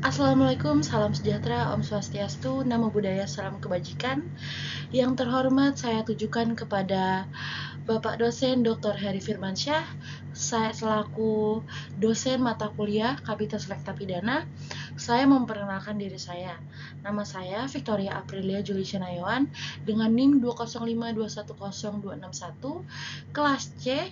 Assalamualaikum, salam sejahtera, Om Swastiastu, Namo Buddhaya, salam kebajikan. Yang terhormat saya tujukan kepada Bapak dosen Dr. Heri Firmansyah. Saya selaku dosen mata kuliah Kapitas Lekta Pidana, saya memperkenalkan diri saya. Nama saya Victoria Aprilia Juli Cenayuan dengan NIM 205210261, kelas C.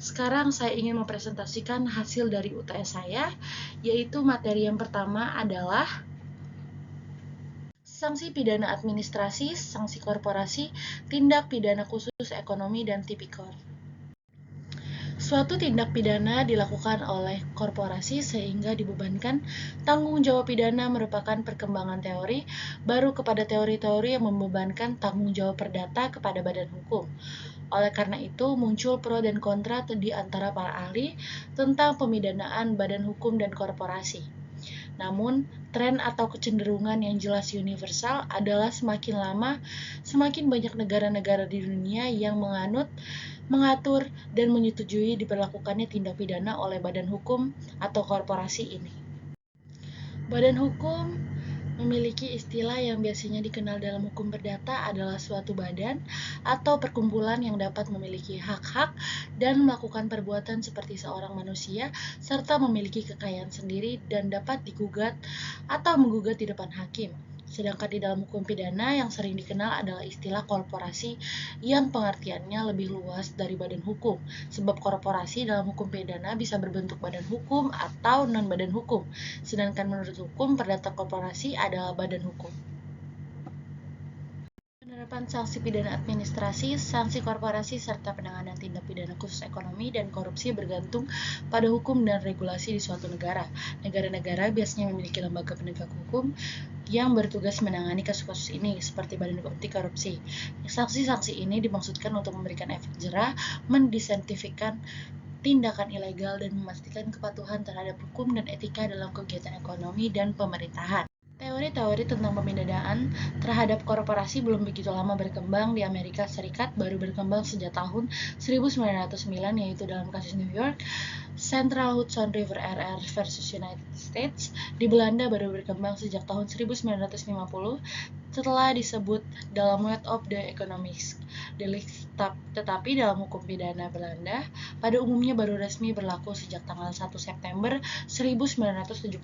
Sekarang saya ingin mempresentasikan hasil dari UTS saya, yaitu materi yang pertama adalah sanksi pidana administrasi, sanksi korporasi, tindak pidana khusus ekonomi, dan tipikor. Suatu tindak pidana dilakukan oleh korporasi sehingga dibebankan tanggung jawab pidana merupakan perkembangan teori baru kepada teori-teori yang membebankan tanggung jawab perdata kepada badan hukum. Oleh karena itu, muncul pro dan kontra di antara para ahli tentang pemidanaan badan hukum dan korporasi. Namun, tren atau kecenderungan yang jelas universal adalah semakin lama, semakin banyak negara-negara di dunia yang mengatur, dan menyetujui diberlakukannya tindak pidana oleh badan hukum atau korporasi ini. Badan hukum memiliki istilah yang biasanya dikenal dalam hukum perdata adalah suatu badan atau perkumpulan yang dapat memiliki hak-hak dan melakukan perbuatan seperti seorang manusia serta memiliki kekayaan sendiri dan dapat digugat atau menggugat di depan hakim. Sedangkan di dalam hukum pidana yang sering dikenal adalah istilah korporasi yang pengertiannya lebih luas dari badan hukum, sebab korporasi dalam hukum pidana bisa berbentuk badan hukum atau non-badan hukum, sedangkan menurut hukum perdata korporasi adalah badan hukum. Penerapan sanksi pidana administrasi, sanksi korporasi, serta penanganan tindak pidana khusus ekonomi dan korupsi bergantung pada hukum dan regulasi di suatu negara. Negara-negara biasanya memiliki lembaga penegak hukum yang bertugas menangani kasus-kasus ini, seperti Badan Anti Korupsi. Sanksi-sanksi ini dimaksudkan untuk memberikan efek jerah, mendisinsentifkan tindakan ilegal, dan memastikan kepatuhan terhadap hukum dan etika dalam kegiatan ekonomi dan pemerintahan. Teori-teori tentang pemidanaan terhadap korporasi belum begitu lama berkembang di Amerika Serikat, baru berkembang sejak tahun 1909, yaitu dalam kasus New York, Central Hudson River RR versus United States. Di Belanda baru berkembang sejak tahun 1950 setelah disebut dalam Wet of the Economics Delicts, tetapi dalam hukum pidana Belanda pada umumnya baru resmi berlaku sejak tanggal 1 September 1976,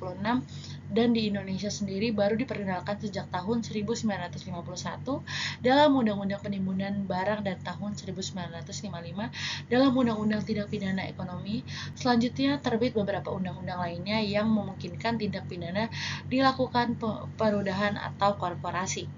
dan di Indonesia sendiri baru diperkenalkan sejak tahun 1951 dalam Undang-Undang Penimbunan Barang dan tahun 1955 dalam Undang-Undang Tindak Pidana Ekonomi. Selanjutnya terbit beberapa undang-undang lainnya yang memungkinkan tindak pidana dilakukan perudahan atau korporasi.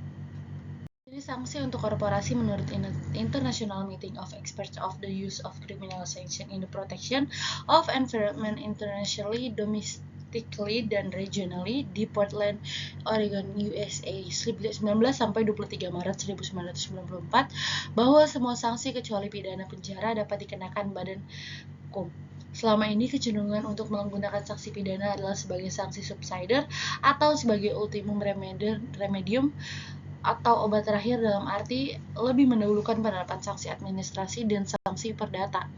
Jadi sanksi untuk korporasi menurut International Meeting of Experts of the Use of Criminal Sanction in the Protection of Environment internationally, domestically, dan regionally di Portland, Oregon, USA, 19 sampai 23 Maret 1994, bahwa semua sanksi kecuali pidana penjara dapat dikenakan badan hukum. Selama ini kecenderungan untuk menggunakan sanksi pidana adalah sebagai sanksi subsidiar atau sebagai ultimum remedium atau obat terakhir, dalam arti lebih mendahulukan penerapan sanksi administrasi dan sanksi perdata.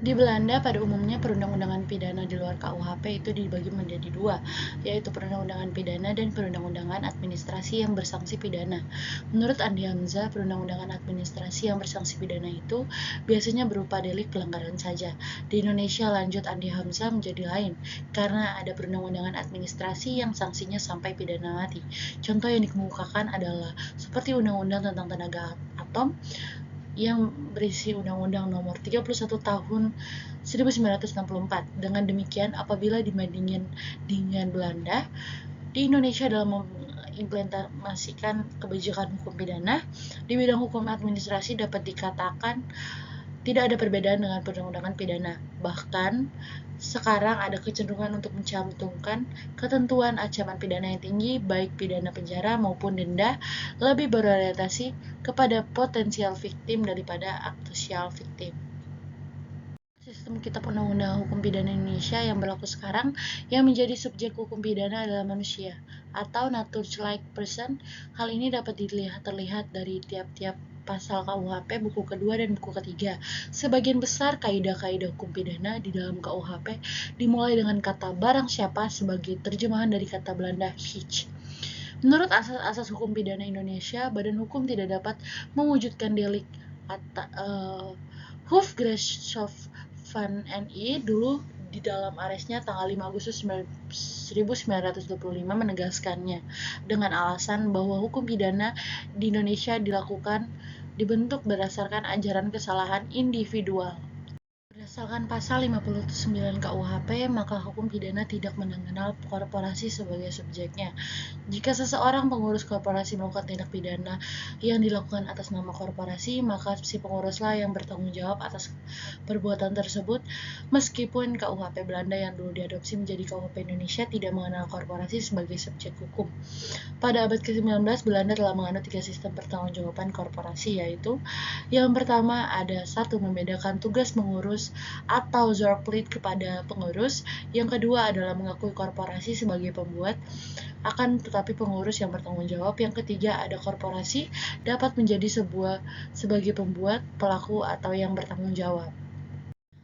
Di Belanda pada umumnya perundang-undangan pidana di luar KUHP itu dibagi menjadi dua, yaitu perundang-undangan pidana dan perundang-undangan administrasi yang bersanksi pidana. Menurut Andi Hamzah, perundang-undangan administrasi yang bersanksi pidana itu biasanya berupa delik pelanggaran saja. Di Indonesia, lanjut Andi Hamzah, menjadi lain, karena ada perundang-undangan administrasi yang sanksinya sampai pidana mati. Contoh yang dikemukakan adalah seperti Undang-Undang tentang Tenaga Atom, yang berisi Undang-Undang Nomor 31 Tahun 1964. Dengan demikian, apabila dibandingkan dengan Belanda, di Indonesia dalam mengimplementasikan kebijakan hukum pidana di bidang hukum administrasi dapat dikatakan tidak ada perbedaan dengan perundang-undangan pidana. Bahkan sekarang ada kecenderungan untuk mencantumkan ketentuan ancaman pidana yang tinggi, baik pidana penjara maupun denda, lebih berorientasi kepada potensial victim daripada actual victim. Sistem kitab undang-undang hukum pidana Indonesia yang berlaku sekarang, yang menjadi subjek hukum pidana adalah manusia atau nature-like person. Hal ini dapat terlihat dari tiap-tiap pasal KUHP buku kedua dan buku ketiga. Sebagian besar kaidah-kaidah hukum pidana di dalam KUHP dimulai dengan kata barang siapa sebagai terjemahan dari kata Belanda "hitch". Menurut asas-asas hukum pidana Indonesia, badan hukum tidak dapat mewujudkan delik Hoofdgerechtshof van NI dulu di dalam aresnya tanggal 5 Agustus 1925 menegaskannya dengan alasan bahwa hukum pidana di Indonesia dibentuk berdasarkan ajaran kesalahan individual. Berdasarkan pasal 59 KUHP, maka hukum pidana tidak mengenal korporasi sebagai subjeknya. Jika seseorang pengurus korporasi melakukan tindak pidana yang dilakukan atas nama korporasi, maka si penguruslah yang bertanggung jawab atas perbuatan tersebut, meskipun KUHP Belanda yang dulu diadopsi menjadi KUHP Indonesia tidak mengenal korporasi sebagai subjek hukum. Pada abad ke-19, Belanda telah menganut 3 sistem pertanggungjawaban korporasi, yaitu yang pertama ada 1. Membedakan tugas mengurus atau zorgplicht kepada pengurus. Yang kedua adalah mengakui korporasi sebagai pembuat, akan tetapi pengurus yang bertanggung jawab. Yang ketiga ada korporasi dapat menjadi sebagai pembuat, pelaku, atau yang bertanggung jawab.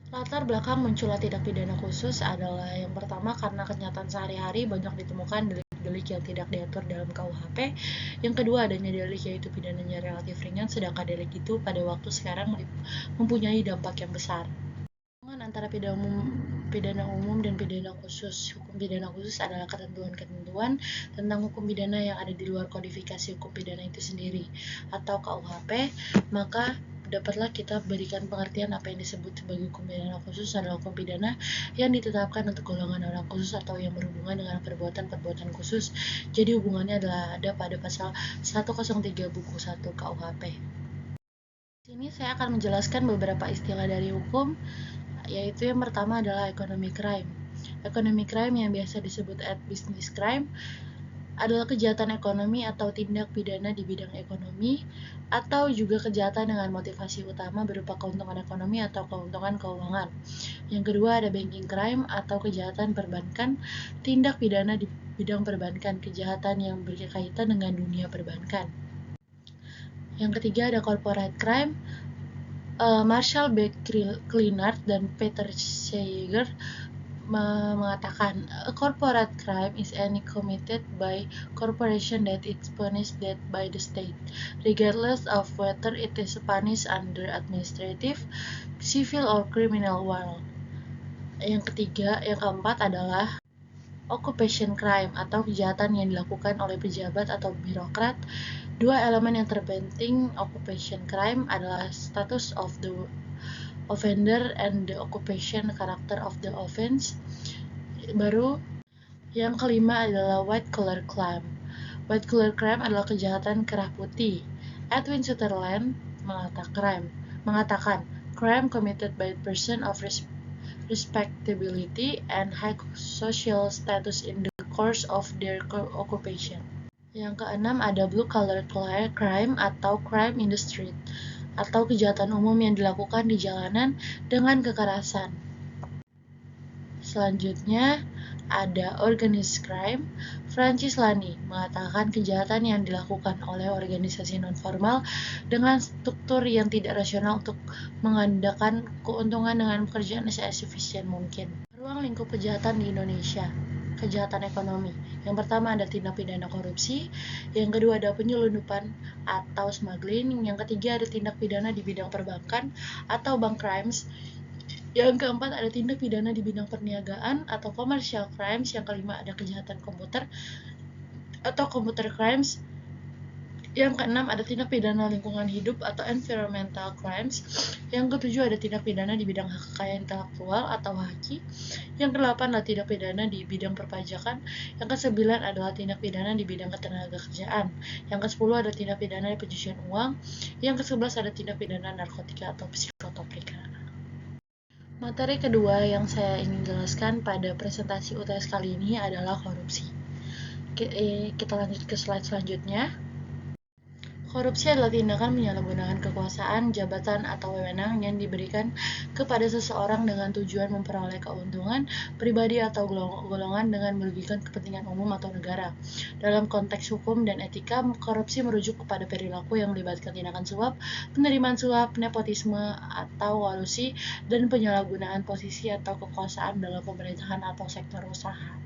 Latar belakang munculnya tindak pidana khusus adalah yang pertama karena kenyataan sehari-hari banyak ditemukan delik-delik yang tidak diatur dalam KUHP. Yang kedua adanya delik yaitu pidananya relatif ringan, sedangkan delik itu pada waktu sekarang mempunyai dampak yang besar. Hubungan antara pidana umum dan pidana khusus. Hukum pidana khusus adalah ketentuan-ketentuan tentang hukum pidana yang ada di luar kodifikasi hukum pidana itu sendiri atau KUHP. Maka dapatlah kita berikan pengertian apa yang disebut sebagai hukum pidana khusus adalah hukum pidana yang ditetapkan untuk golongan orang khusus atau yang berhubungan dengan perbuatan-perbuatan khusus. Jadi hubungannya adalah ada pada pasal 103 buku 1 KUHP. Di sini saya akan menjelaskan beberapa istilah dari hukum, yaitu yang pertama adalah economic crime. Economic crime yang biasa disebut business crime adalah kejahatan ekonomi atau tindak pidana di bidang ekonomi, atau juga kejahatan dengan motivasi utama berupa keuntungan ekonomi atau keuntungan keuangan. Yang kedua ada banking crime atau kejahatan perbankan, tindak pidana di bidang perbankan, kejahatan yang berkaitan dengan dunia perbankan. Yang ketiga ada corporate crime. Marshall B. Clinard dan Peter Seeger mengatakan, a corporate crime is any committed by corporation that is punished by the state, regardless of whether it is punished under administrative, civil, or criminal law. Yang keempat adalah occupation crime atau kejahatan yang dilakukan oleh pejabat atau birokrat. Dua elemen yang terpenting occupation crime adalah status of the offender and the occupation character of the offense. Baru yang kelima adalah white collar crime. White collar crime adalah kejahatan kerah putih. Edwin Sutherland mengatakan crime committed by a person of respectability and high social status in the course of their occupation. Yang keenam ada blue collar crime atau crime in the street, atau kejahatan umum yang dilakukan di jalanan dengan kekerasan. Selanjutnya ada organized crime. Francis Lani mengatakan kejahatan yang dilakukan oleh organisasi non-formal dengan struktur yang tidak rasional untuk menggandakan keuntungan dengan pekerjaan se-efisien mungkin. Ruang lingkup kejahatan di Indonesia. Kejahatan ekonomi. Yang pertama ada tindak pidana korupsi, yang kedua ada penyelundupan atau smuggling, yang ketiga ada tindak pidana di bidang perbankan atau bank crimes, yang keempat ada tindak pidana di bidang perniagaan atau commercial crimes, yang kelima ada kejahatan komputer atau computer crimes, yang keenam ada tindak pidana lingkungan hidup atau environmental crimes, yang ketujuh ada tindak pidana di bidang hak kekayaan intelektual atau haki, yang kedelapan adalah tindak pidana di bidang perpajakan, yang kesembilan adalah tindak pidana di bidang ketenagakerjaan, yang kesepuluh ada tindak pidana di pencucian uang, yang kesebelas ada tindak pidana narkotika atau psikotropika. Materi kedua yang saya ingin jelaskan pada presentasi UTS kali ini adalah korupsi. Kita lanjut ke slide selanjutnya. Korupsi adalah tindakan menyalahgunakan kekuasaan, jabatan, atau wewenang yang diberikan kepada seseorang dengan tujuan memperoleh keuntungan pribadi atau golongan dengan merugikan kepentingan umum atau negara. Dalam konteks hukum dan etika, korupsi merujuk kepada perilaku yang melibatkan tindakan suap, penerimaan suap, nepotisme, atau kolusi, dan penyalahgunaan posisi atau kekuasaan dalam pemerintahan atau sektor usaha.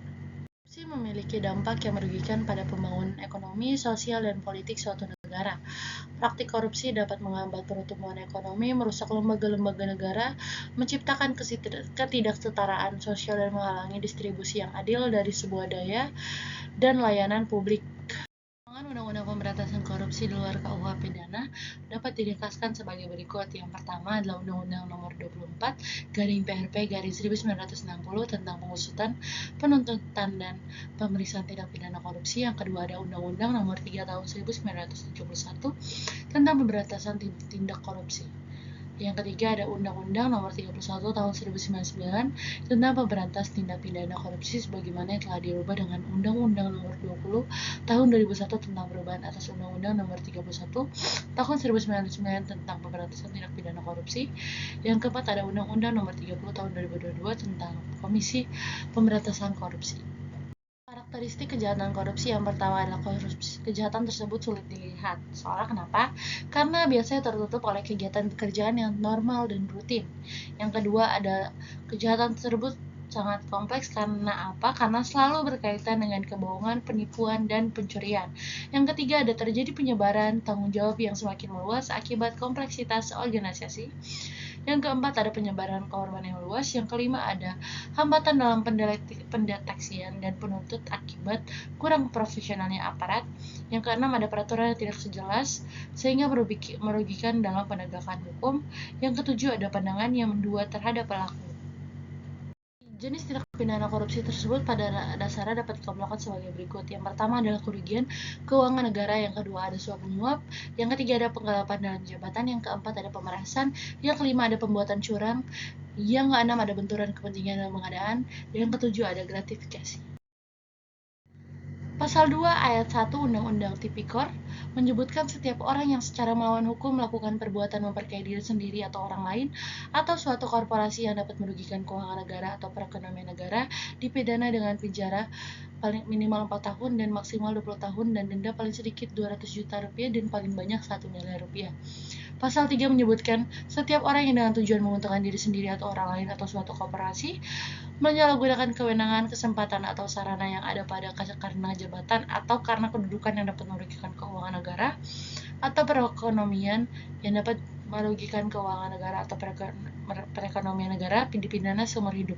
Korupsi memiliki dampak yang merugikan pada pembangunan ekonomi, sosial, dan politik suatu negara. Praktik korupsi dapat menghambat pertumbuhan ekonomi, merusak lembaga-lembaga negara, menciptakan ketidaksetaraan sosial, dan menghalangi distribusi yang adil dari sebuah daya dan layanan publik. Undang-undang pemberantasan korupsi di luar KUH pidana dapat diringkaskan sebagai berikut. Yang pertama adalah Undang-Undang Nomor 24 garing PRP garing 1960 tentang pengusutan, penuntutan, dan pemeriksaan tindak pidana korupsi. Yang kedua ada Undang-Undang Nomor 3 Tahun 1971 tentang pemberantasan tindak korupsi. Yang ketiga ada Undang-Undang Nomor 31 Tahun 1999 tentang pemberantasan tindak pidana korupsi sebagaimana yang telah dirubah dengan Undang-Undang Nomor 20 Tahun 2001 tentang perubahan atas Undang-Undang Nomor 31 Tahun 1999 tentang pemberantasan tindak pidana korupsi. Yang keempat ada Undang-Undang Nomor 30 Tahun 2022 tentang Komisi Pemberantasan Korupsi. Karakteristik kejahatan korupsi yang pertama adalah kejahatan tersebut sulit dilihat. Soalnya kenapa? Karena biasanya tertutup oleh kegiatan pekerjaan yang normal dan rutin. Yang kedua ada kejahatan tersebut sangat kompleks karena apa? Karena selalu berkaitan dengan kebohongan, penipuan, dan pencurian. Yang ketiga ada terjadi penyebaran tanggung jawab yang semakin meluas akibat kompleksitas organisasi. Yang keempat ada penyebaran korban yang luas. Yang kelima ada hambatan dalam pendeteksian dan penuntut akibat kurang profesionalnya aparat. Yang keenam ada peraturan yang tidak sejelas sehingga merugikan dalam penegakan hukum. Yang ketujuh ada pandangan yang mendua terhadap pelaku. Jenis tindak pidana korupsi tersebut pada dasarnya dapat dikelompokkan sebagai berikut. Yang pertama adalah kerugian keuangan negara, yang kedua ada suap menyuap, yang ketiga ada penggelapan dalam jabatan, yang keempat ada pemerasan, yang kelima ada pembuatan curang, yang keenam ada benturan kepentingan dalam pengadaan, dan yang ketujuh ada gratifikasi. Pasal 2 ayat 1 Undang-Undang Tipikor menyebutkan setiap orang yang secara melawan hukum melakukan perbuatan memperkaya diri sendiri atau orang lain atau suatu korporasi yang dapat merugikan keuangan negara atau perekonomian negara dipidana dengan penjara paling minimal 4 tahun dan maksimal 20 tahun dan denda paling sedikit 200 juta rupiah dan paling banyak 1 miliar rupiah. Pasal 3 menyebutkan setiap orang yang dengan tujuan menguntungkan diri sendiri atau orang lain atau suatu korporasi menyalahgunakan kewenangan, kesempatan, atau sarana yang ada pada karena jabatan atau karena kedudukan yang dapat merugikan keuangan negara atau perekonomian yang dapat merugikan keuangan negara atau perekonomian negara dipidana seumur hidup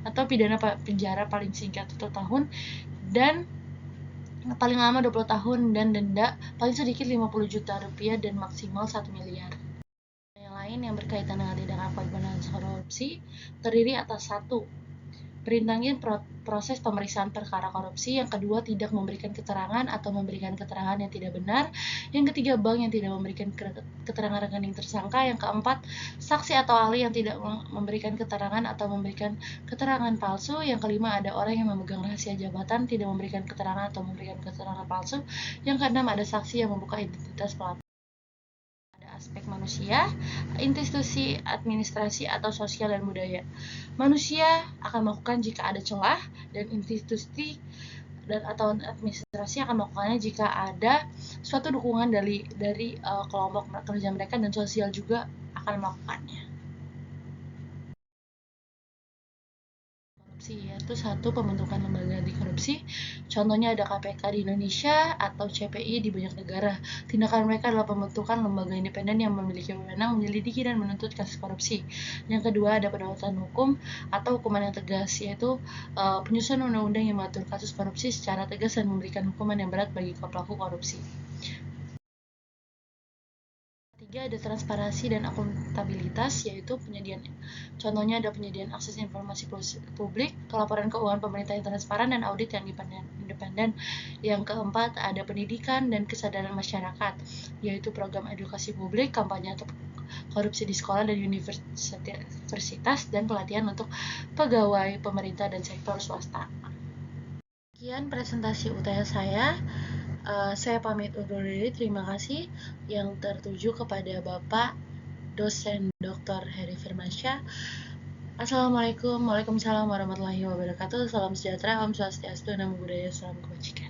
atau pidana penjara paling singkat 1 tahun dan paling lama 20 tahun dan denda paling sedikit 50 juta rupiah dan maksimal 1 miliar. Yang lain yang berkaitan dengan tindakan pemberantasan korupsi terdiri atas 1. Perintahnya proses pemeriksaan perkara korupsi. Yang kedua, tidak memberikan keterangan atau memberikan keterangan yang tidak benar. Yang ketiga, bank yang tidak memberikan keterangan rekening tersangka. Yang keempat, saksi atau ahli yang tidak memberikan keterangan atau memberikan keterangan palsu. Yang kelima, ada orang yang memegang rahasia jabatan tidak memberikan keterangan atau memberikan keterangan palsu. Yang keenam, ada saksi yang membuka identitas pelapor. Aspek manusia, institusi, administrasi, atau sosial dan budaya. Manusia akan melakukan jika ada celah, dan institusi dan atau administrasi akan melakukannya jika ada suatu dukungan dari kelompok kerja mereka, dan sosial juga akan melakukannya. Yaitu 1. Pembentukan lembaga anti korupsi. Contohnya ada KPK di Indonesia atau CPI di banyak negara. Tindakan mereka adalah pembentukan lembaga independen yang memiliki wewenang menyelidiki dan menuntut kasus korupsi. Yang kedua ada penegakan hukum atau hukuman yang tegas, yaitu penyusunan undang-undang yang mengatur kasus korupsi secara tegas dan memberikan hukuman yang berat bagi pelaku korupsi. 3. Ada transparansi dan akuntabilitas, yaitu contohnya ada penyediaan akses informasi publik, pelaporan keuangan pemerintah yang transparan, dan audit yang independen. Yang keempat, ada pendidikan dan kesadaran masyarakat, yaitu program edukasi publik, kampanye korupsi di sekolah dan universitas, dan pelatihan untuk pegawai pemerintah dan sektor swasta. Sekian presentasi UTS saya. Saya pamit undur diri. Terima kasih yang tertuju kepada Bapak dosen Dr. Heri Firmansyah. Assalamualaikum, Waalaikumsalam warahmatullahi wabarakatuh. Salam sejahtera, Om Swastiastu, Namo Buddhaya, Salam Kebajikan.